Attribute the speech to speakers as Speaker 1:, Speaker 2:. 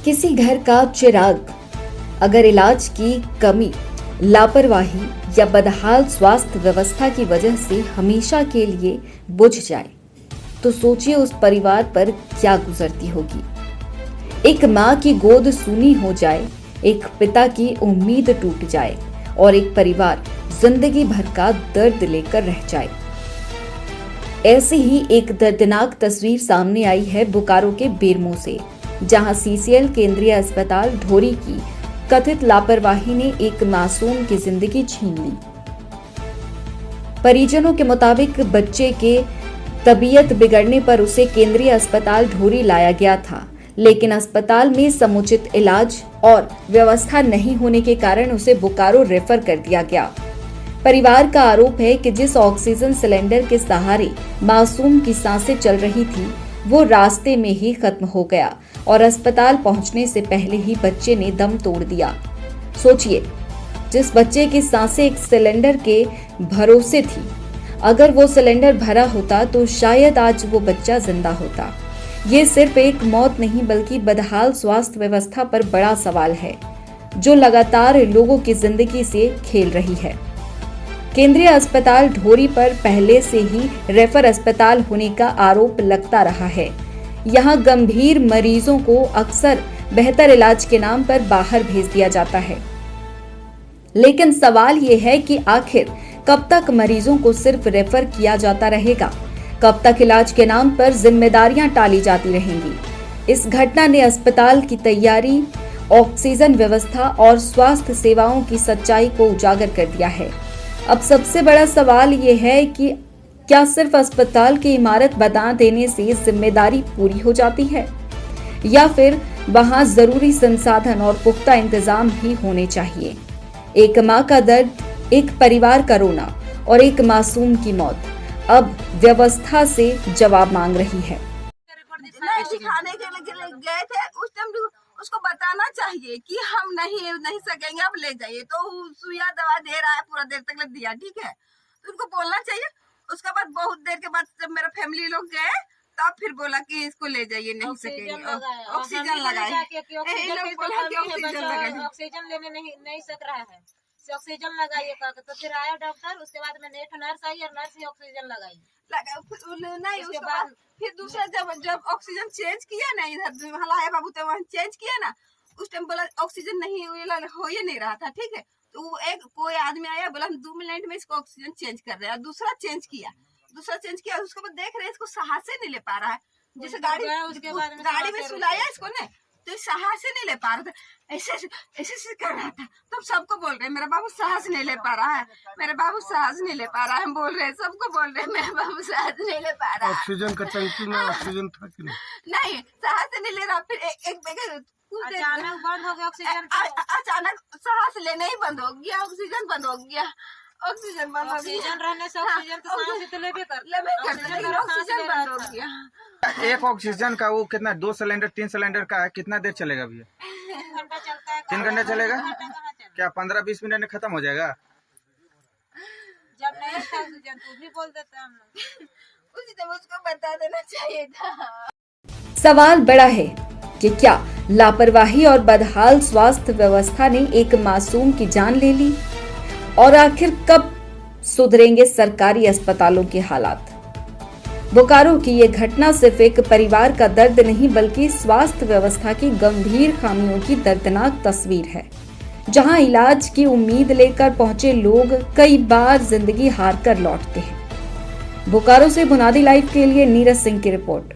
Speaker 1: किसी घर का चिराग अगर इलाज की कमी, लापरवाही या बदहाल स्वास्थ्य व्यवस्था की वजह से हमेशा के लिए बुझ जाए तो सोचिए उस परिवार पर क्या गुजरती होगी। एक माँ की गोद सूनी हो जाए, एक पिता की उम्मीद टूट जाए और एक परिवार जिंदगी भर का दर्द लेकर रह जाए। ऐसी ही एक दर्दनाक तस्वीर सामने आई है बोकारो के बेरमो से, जहां सीसीएल केंद्रीय अस्पताल ढोरी की कथित लापरवाही ने एक मासूम की जिंदगी छीन ली। परिजनों के मुताबिक बच्चे के तबीयत बिगड़ने पर उसे केंद्रीय अस्पताल ढोरी लाया गया था, लेकिन अस्पताल में समुचित इलाज और व्यवस्था नहीं होने के कारण उसे बोकारो रेफर कर दिया गया। परिवार का आरोप है कि जिस ऑक्सीजन सिलेंडर के सहारे मासूम की सांसें चल रही थी वो रास्ते में ही खत्म हो गया और अस्पताल पहुंचने से पहले ही बच्चे ने दम तोड़ दिया। सोचिए, जिस बच्चे की सांसें एक सिलेंडर के भरोसे थी, अगर वो सिलेंडर भरा होता तो शायद आज वो बच्चा जिंदा होता। ये सिर्फ एक मौत नहीं बल्कि बदहाल स्वास्थ्य व्यवस्था पर बड़ा सवाल है, जो लगातार लोगों की जिंदगी से खेल रही है। केंद्रीय अस्पताल ढोरी पर पहले से ही रेफर अस्पताल होने का आरोप लगता रहा है। यहाँ गंभीर मरीजों को अक्सर बेहतर इलाज के नाम पर बाहर भेज दिया जाता है, लेकिन सवाल ये है कि आखिर कब तक मरीजों को सिर्फ रेफर किया जाता रहेगा? कब तक इलाज के नाम पर जिम्मेदारियां टाली जाती रहेंगी? इस घटना ने अस्पताल की तैयारी, ऑक्सीजन व्यवस्था और स्वास्थ्य सेवाओं की सच्चाई को उजागर कर दिया है। अब सबसे बड़ा सवाल ये है कि क्या सिर्फ अस्पताल की इमारत बना देने से जिम्मेदारी पूरी हो जाती है, या फिर वहां जरूरी संसाधन और पुख्ता इंतजाम भी होने चाहिए? एक माँ का दर्द, एक परिवार का रोना और एक मासूम की मौत अब व्यवस्था से जवाब मांग रही है।
Speaker 2: नहीं दिखाने के लिए गए थे, उस टाइम उसको बताना चाहिए कि हम नहीं सकेंगे, अब ले जाइए। तो सुइया दवा दे रहा है, पूरा देर तक दिया, ठीक है, तो उनको बोलना चाहिए। उसके बाद बहुत देर के बाद जब मेरा फैमिली लोग गए तब फिर बोला कि इसको ले जाइए, नहीं सकेंगे। ऑक्सीजन लगाए,
Speaker 3: ऑक्सीजन लेने नहीं सक रहा है, ऑक्सीजन लगाइए। तो फिर आया डॉक्टर, उसके बाद में नेट नर्स आई और नर्स ही ऑक्सीजन लगाई।
Speaker 2: नहीं, उसके बाद फिर दूसरा जब ऑक्सीजन चेंज किया ना, इधर हलाया बाबू तो वहाँ चेंज किया ना, उस टाइम बोला ऑक्सीजन नहीं हो ही नहीं रहा था, ठीक है। तो कोई आदमी आया, बोला 2 मिनट में इसको ऑक्सीजन चेंज कर रहे हैं। दूसरा चेंज किया, उसके बाद देख रहे हैं इसको साहस से नहीं ले पा रहा है। जैसे गाड़ी में सुलाया इसको ने, तो साहस से नहीं ले पा रहा था, ऐसे कर रहा था। तब सबको बोल रहे मेरा बाबू साहस नहीं ले पा रहा है, मेरा बाबू साहस नहीं ले पा रहा है। हम बोल रहे, सबको बोल रहे मेरा बाबू साहस नहीं ले पा रहा है।
Speaker 4: ऑक्सीजन का टंकी में ऑक्सीजन था कि
Speaker 2: नहीं, साहस नहीं ले रहा। फिर एक
Speaker 3: अचानक बंद हो गया ऑक्सीजन,
Speaker 2: अचानक सांस लेना ही बंद हो गया, ऑक्सीजन बंद हो गया। ऑक्सीजन बंद हो गया,
Speaker 3: ऑक्सीजन रहने से ऑक्सीजन तो सांस तो लेके
Speaker 2: ऑक्सीजन बंद हो गया।
Speaker 4: एक ऑक्सीजन का वो कितना, 2 सिलेंडर 3 सिलेंडर का है, कितना देर चलेगा भैया? 3 घंटा चलेगा। क्या 15-20 मिनट में खत्म हो जाएगा?
Speaker 3: जब नहीं था ऑक्सीजन तो भी बोल देता हम लोग,
Speaker 2: उसी टाइम उसको बता देना चाहिए था।
Speaker 1: सवाल बड़ा है कि क्या लापरवाही और बदहाल स्वास्थ्य व्यवस्था ने एक मासूम की जान ले ली, और आखिर कब सुधरेंगे सरकारी अस्पतालों के हालात? बोकारो की ये घटना सिर्फ एक परिवार का दर्द नहीं बल्कि स्वास्थ्य व्यवस्था की गंभीर खामियों की दर्दनाक तस्वीर है, जहां इलाज की उम्मीद लेकर पहुंचे लोग कई बार जिंदगी हार कर लौटते हैं। बोकारो से बुनियादी लाइव के लिए नीरज सिंह की रिपोर्ट।